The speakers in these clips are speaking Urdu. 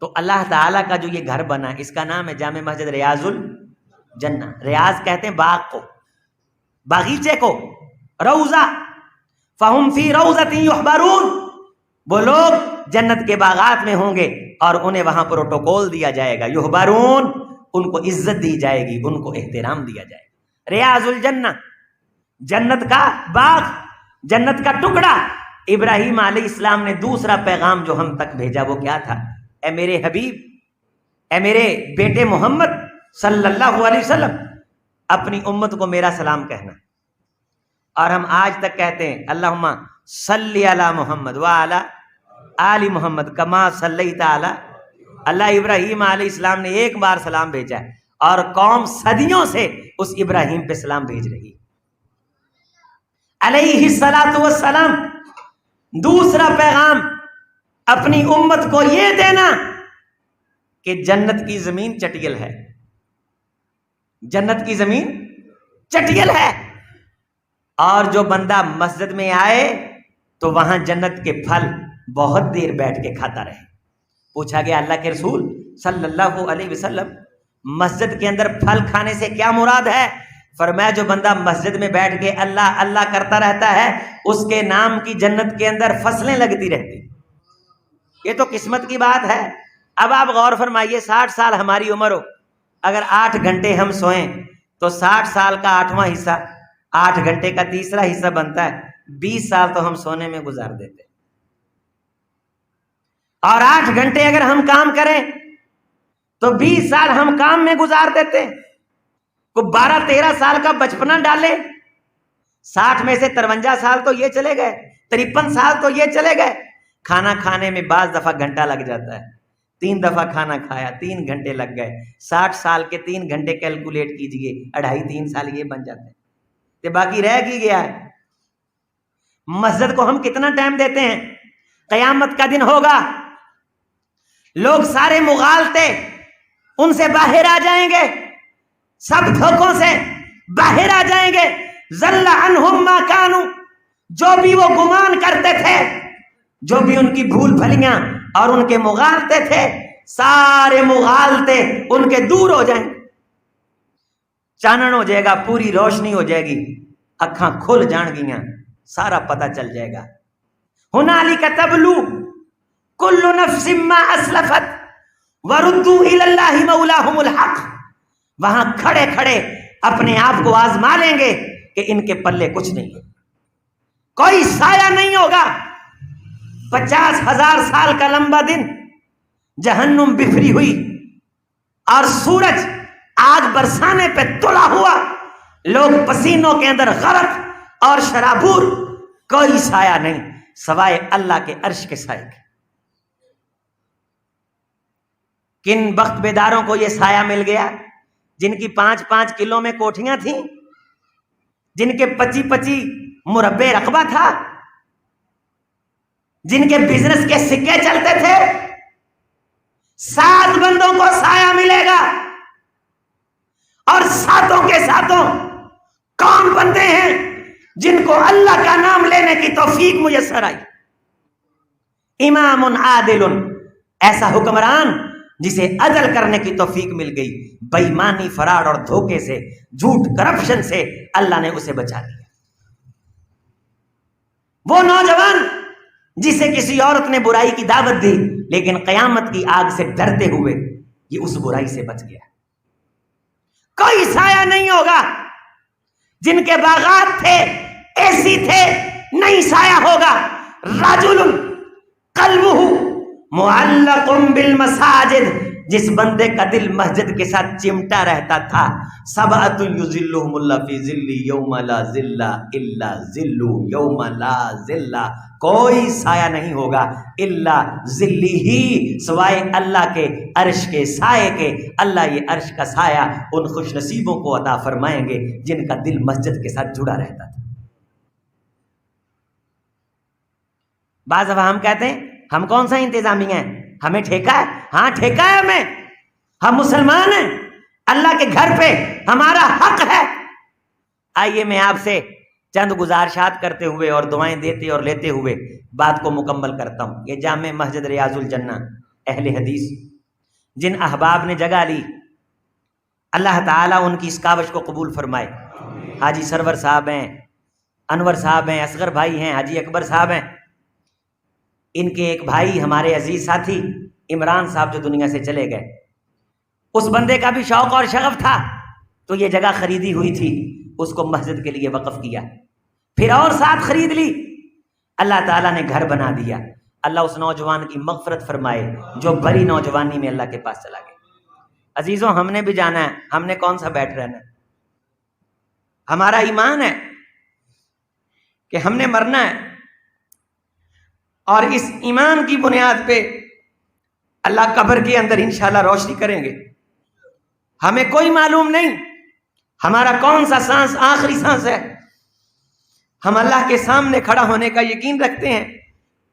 تو اللہ تعالیٰ کا جو یہ گھر بنا اس کا نام ہے جامع مسجد ریاض الجنہ. ریاض کہتے ہیں باغ کو، باغیچے کو، روضہ. فہم فی روضۃ یحبرون، وہ لوگ جنت کے باغات میں ہوں گے اور انہیں وہاں پروٹوکول دیا جائے گا. یحبرون، ان کو عزت دی جائے گی، ان کو احترام دیا جائے گا. ریاض الجنہ، جنت کا باغ، جنت کا ٹکڑا. ابراہیم علیہ السلام نے دوسرا پیغام جو ہم تک بھیجا وہ کیا تھا؟ اے میرے حبیب، اے میرے بیٹے محمد صلی اللہ علیہ وسلم، اپنی امت کو میرا سلام کہنا. اور ہم آج تک کہتے ہیں اللہم صلی علی محمد وعلی آل محمد کما صلیت علی. اللہ ابراہیم علیہ السلام نے ایک بار سلام بھیجا ہے اور قوم صدیوں سے اس ابراہیم پہ سلام بھیج رہی ہے علیہ الصلاۃ والسلام. دوسرا پیغام اپنی امت کو یہ دینا کہ جنت کی زمین چٹیل ہے، جنت کی زمین چٹیل ہے، اور جو بندہ مسجد میں آئے تو وہاں جنت کے پھل بہت دیر بیٹھ کے کھاتا رہے. پوچھا گیا اللہ کے رسول صلی اللہ علیہ وسلم مسجد کے اندر پھل کھانے سے کیا مراد ہے؟ فرمایا جو بندہ مسجد میں بیٹھ کے اللہ اللہ کرتا رہتا ہے اس کے نام کی جنت کے اندر فصلیں لگتی رہتی. یہ تو قسمت کی بات ہے. اب آپ غور فرمائیے، 60 سال ہماری عمر ہو، اگر 8 گھنٹے ہم سوئیں تو 60 سال کا 8واں حصہ 8 گھنٹے کا تیسرا حصہ بنتا ہے. 20 سال تو ہم سونے میں گزار دیتے. اور 8 گھنٹے اگر ہم کام کریں تو 20 سال ہم کام میں گزار دیتے. کو 12-13 سال کا بچپنا ڈالے، 60 میں سے 53 سال تو یہ چلے گئے، 53 سال تو یہ چلے گئے. کھانا کھانے میں بعض دفعہ گھنٹہ لگ جاتا ہے، 3 دفعہ کھانا کھایا 3 گھنٹے لگ گئے. 60 سال کے 3 گھنٹے کیلکولیٹ کیجئے، 2.5-3 سال یہ بن جاتے ہیں. کہ باقی رہ کی گیا ہے. مسجد کو ہم کتنا ٹائم دیتے ہیں؟ قیامت کا دن ہوگا، لوگ سارے مغالطے ان سے باہر آ جائیں گے، سب دھوکوں سے باہر آ جائیں گے. ضل عنہم ما کانوا، جو بھی وہ گمان کرتے تھے، جو بھی ان کی بھول بھلیاں اور ان کے مغالطے تھے، سارے مغالطے ان کے دور ہو جائیں. چانن ہو جائے گا، پوری روشنی ہو جائے گی، اکھاں کھل جان گیاں، سارا پتہ چل جائے گا. ہنالک تبلو کل نفس ما اسلفت وردوا الی اللہ مولاہم الحق. وہاں کھڑے کھڑے اپنے آپ کو آزما لیں گے کہ ان کے پلے کچھ نہیں ہے، کوئی سایہ نہیں ہوگا. 50,000 سال کا لمبا دن، جہنم بکھری ہوئی اور سورج آگ برسانے پہ تلا ہوا، لوگ پسینوں کے اندر غرق اور شرابور، کوئی سایہ نہیں سوائے اللہ کے عرش کے سائے کے. کن بخت بیداروں کو یہ سایہ مل گیا؟ جن کی 5-5 کلو میں کوٹھیاں تھیں، جن کے 25-25 مربع رقبہ تھا، جن کے بزنس کے سکے چلتے تھے. 7 بندوں کو سایہ ملے گا. اور 7 کے 7 کون بندے ہیں جن کو اللہ کا نام لینے کی توفیق میسر آئی؟ امام عادل، ایسا حکمران جسے عدل کرنے کی توفیق مل گئی، بے ایمانی، فراڈ اور دھوکے سے، جھوٹ، کرپشن سے اللہ نے اسے بچا لیا. وہ نوجوان جسے کسی عورت نے برائی کی دعوت دی لیکن قیامت کی آگ سے ڈرتے ہوئے یہ اس برائی سے بچ گیا. کوئی سایہ نہیں ہوگا. جن کے باغات تھے، اے سی تھے، نہیں سایہ ہوگا. رجل قلبہ معلق بالمساجد، جس بندے کا دل مسجد کے ساتھ چمٹا رہتا تھا. سبعۃ یظلھم اللہ فی ظلہ یوم لا ظل الا ظلہ یوم لا ظل، کوئی سایہ نہیں ہوگا الا ظلہ، سوائے اللہ کے عرش کے سائے کے. اللہ یہ عرش کا سایہ ان خوش نصیبوں کو عطا فرمائیں گے جن کا دل مسجد کے ساتھ جڑا رہتا تھا. بعض دفعہ ہم کہتے ہیں ہم کون سا انتظامیہ ہیں، ہمیں ٹھیکہ ہے. ہاں ٹھیکہ ہے ہمیں، ہم مسلمان ہیں، اللہ کے گھر پہ ہمارا حق ہے. آئیے میں آپ سے چند گزارشات کرتے ہوئے اور دعائیں دیتے اور لیتے ہوئے بات کو مکمل کرتا ہوں. یہ جامع مسجد ریاض الجنہ اہل حدیث جن احباب نے جگہ لی، اللہ تعالیٰ ان کی اس کاوش کو قبول فرمائے۔ حاجی سرور صاحب ہیں، انور صاحب ہیں، اصغر بھائی ہیں، حاجی اکبر صاحب ہیں، ان کے ایک بھائی ہمارے عزیز ساتھی عمران صاحب جو دنیا سے چلے گئے، اس بندے کا بھی شوق اور شغف تھا تو یہ جگہ خریدی ہوئی تھی، اس کو مسجد کے لیے وقف کیا، پھر اور ساتھ خرید لی، اللہ تعالیٰ نے گھر بنا دیا۔ اللہ اس نوجوان کی مغفرت فرمائے جو بڑی نوجوانی میں اللہ کے پاس چلا گیا۔ عزیزوں، ہم نے بھی جانا ہے، ہم نے کون سا بیٹھ رہنا ہے؟ ہمارا ایمان ہے کہ ہم نے مرنا ہے، اور اس ایمان کی بنیاد پہ اللہ قبر کے اندر انشاءاللہ روشنی کریں گے۔ ہمیں کوئی معلوم نہیں ہمارا کون سا سانس آخری سانس ہے، ہم اللہ کے سامنے کھڑا ہونے کا یقین رکھتے ہیں،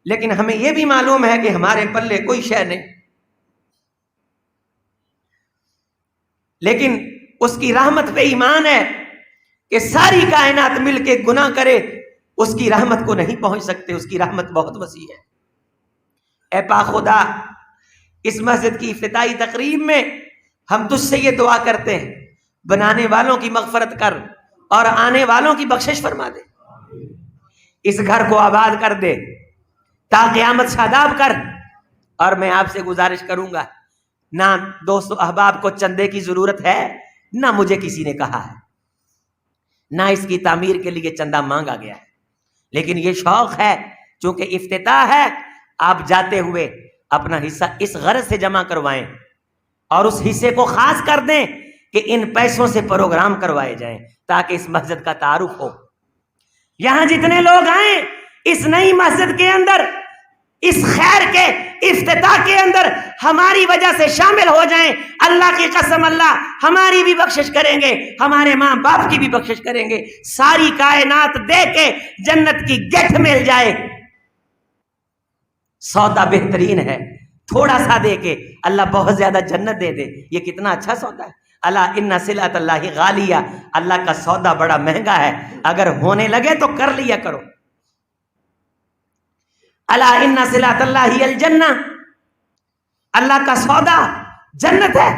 لیکن ہمیں یہ بھی معلوم ہے کہ ہمارے پلے کوئی شے نہیں، لیکن اس کی رحمت پہ ایمان ہے کہ ساری کائنات مل کے گناہ کرے اس کی رحمت کو نہیں پہنچ سکتے، اس کی رحمت بہت وسیع ہے۔ اے پاک خدا، اس مسجد کی افتتاحی تقریب میں ہم تجھ سے یہ دعا کرتے ہیں، بنانے والوں کی مغفرت کر اور آنے والوں کی بخشش فرما دے، اس گھر کو آباد کر دے تا قیامت شاداب کر۔ اور میں آپ سے گزارش کروں گا، نہ دوست و احباب کو چندے کی ضرورت ہے، نہ مجھے کسی نے کہا ہے، نہ اس کی تعمیر کے لیے چندہ مانگا گیا ہے، لیکن یہ شوق ہے چونکہ افتتاح ہے، آپ جاتے ہوئے اپنا حصہ اس غرض سے جمع کروائیں اور اس حصے کو خاص کر دیں کہ ان پیسوں سے پروگرام کروائے جائیں تاکہ اس مسجد کا تعارف ہو۔ یہاں جتنے لوگ آئیں اس نئی مسجد کے اندر، اس خیر کے افتتاح کے اندر ہماری وجہ سے شامل ہو جائیں، اللہ کی قسم اللہ ہماری بھی بخشش کریں گے، ہمارے ماں باپ کی بھی بخشش کریں گے، ساری کائنات دے کے جنت کی گٹھ مل جائے۔ سودا بہترین ہے، تھوڑا سا دے کے اللہ بہت زیادہ جنت دے دے، یہ کتنا اچھا سودا ہے۔ اللہ ان صلۃ اللہ غالیہ، اللہ کا سودا بڑا مہنگا ہے، اگر ہونے لگے تو کر لیا کرو۔ اللہ ان صلۃ اللہ الجنہ، اللہ کا سودا جنت ہے۔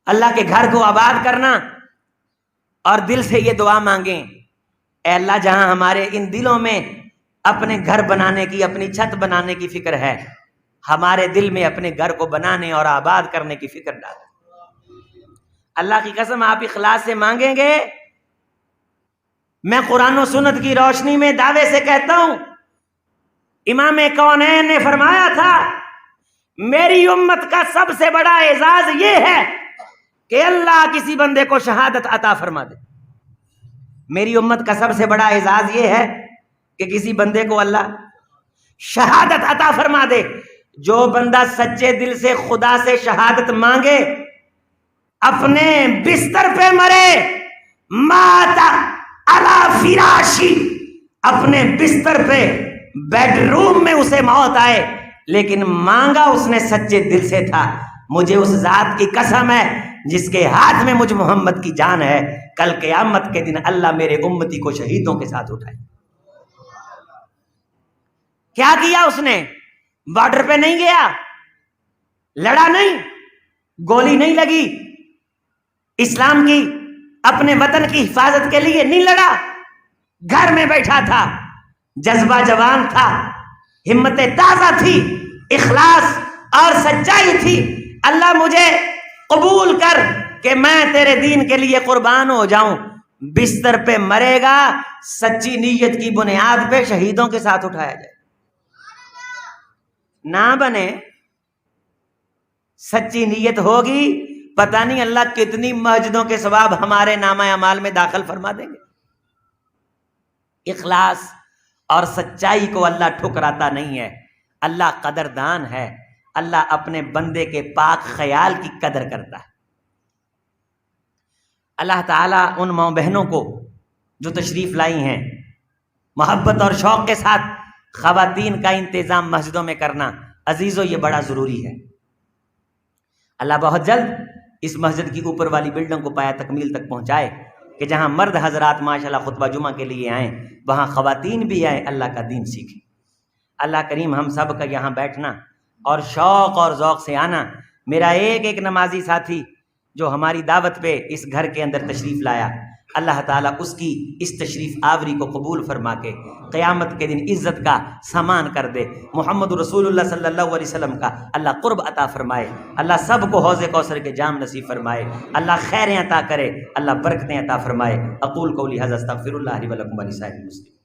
اللہ کے گھر کو آباد کرنا اور دل سے یہ دعا مانگیں، اے اللہ جہاں ہمارے ان دلوں میں اپنے گھر بنانے کی، اپنی چھت بنانے کی فکر ہے، ہمارے دل میں اپنے گھر کو بنانے اور آباد کرنے کی فکر ڈال۔ اللہ کی قسم آپ اخلاص سے مانگیں گے، میں قرآن و سنت کی روشنی میں دعوے سے کہتا ہوں، امام کونین نے فرمایا تھا میری امت کا سب سے بڑا اعزاز یہ ہے کہ اللہ کسی بندے کو شہادت عطا فرما دے۔ میری امت کا سب سے بڑا اعزاز یہ ہے کہ کسی بندے کو اللہ شہادت عطا فرما دے۔ جو بندہ سچے دل سے خدا سے شہادت مانگے، اپنے بستر پہ مرے، مات علی فراشی، اپنے بستر پہ بیڈ روم میں اسے موت آئے، لیکن مانگا اس نے سچے دل سے تھا، مجھے اس ذات کی قسم ہے جس کے ہاتھ میں مجھ محمد کی جان ہے، کل قیامت کے دن اللہ میرے امتی کو شہیدوں کے ساتھ اٹھائے۔ کیا کیا اس نے؟ بارڈر پہ نہیں گیا، لڑا نہیں، گولی نہیں لگی، اسلام کی اپنے وطن کی حفاظت کے لیے نہیں لڑا، گھر میں بیٹھا تھا، جذبہ جوان تھا، ہمت تازہ تھی، اخلاص اور سچائی تھی۔ اللہ مجھے قبول کر کہ میں تیرے دین کے لیے قربان ہو جاؤں۔ بستر پہ مرے گا، سچی نیت کی بنیاد پہ شہیدوں کے ساتھ اٹھایا جائے۔ نہ بنے، سچی نیت ہوگی، پتہ نہیں اللہ کتنی مسجدوں کے ثواب ہمارے نامہ اعمال میں داخل فرما دیں گے۔ اخلاص اور سچائی کو اللہ ٹھکراتا نہیں ہے، اللہ قدردان ہے، اللہ اپنے بندے کے پاک خیال کی قدر کرتا ہے۔ اللہ تعالیٰ ان ماں بہنوں کو جو تشریف لائی ہیں، محبت اور شوق کے ساتھ خواتین کا انتظام مسجدوں میں کرنا، عزیزو یہ بڑا ضروری ہے۔ اللہ بہت جلد اس مسجد کی اوپر والی بلڈنگ کو پایا تکمیل تک پہنچائے کہ جہاں مرد حضرات ماشاءاللہ خطبہ جمعہ کے لیے آئیں، وہاں خواتین بھی آئیں، اللہ کا دین سیکھیں۔ اللہ کریم ہم سب کا یہاں بیٹھنا اور شوق اور ذوق سے آنا میرا ایک ایک نمازی ساتھی جو ہماری دعوت پہ اس گھر کے اندر تشریف لایا، اللہ تعالیٰ اس کی اس تشریف آوری کو قبول فرما کے قیامت کے دن عزت کا سامان کر دے۔ محمد رسول اللہ صلی اللہ علیہ وسلم کا اللہ قرب عطا فرمائے، اللہ سب کو حوض کوثر کے جام نصیب فرمائے، اللہ خیریں عطا کرے، اللہ برکتیں عطا فرمائے۔ اقول قولی ھذا استغفر اللہ لی ولکم ولسائر المسلمین۔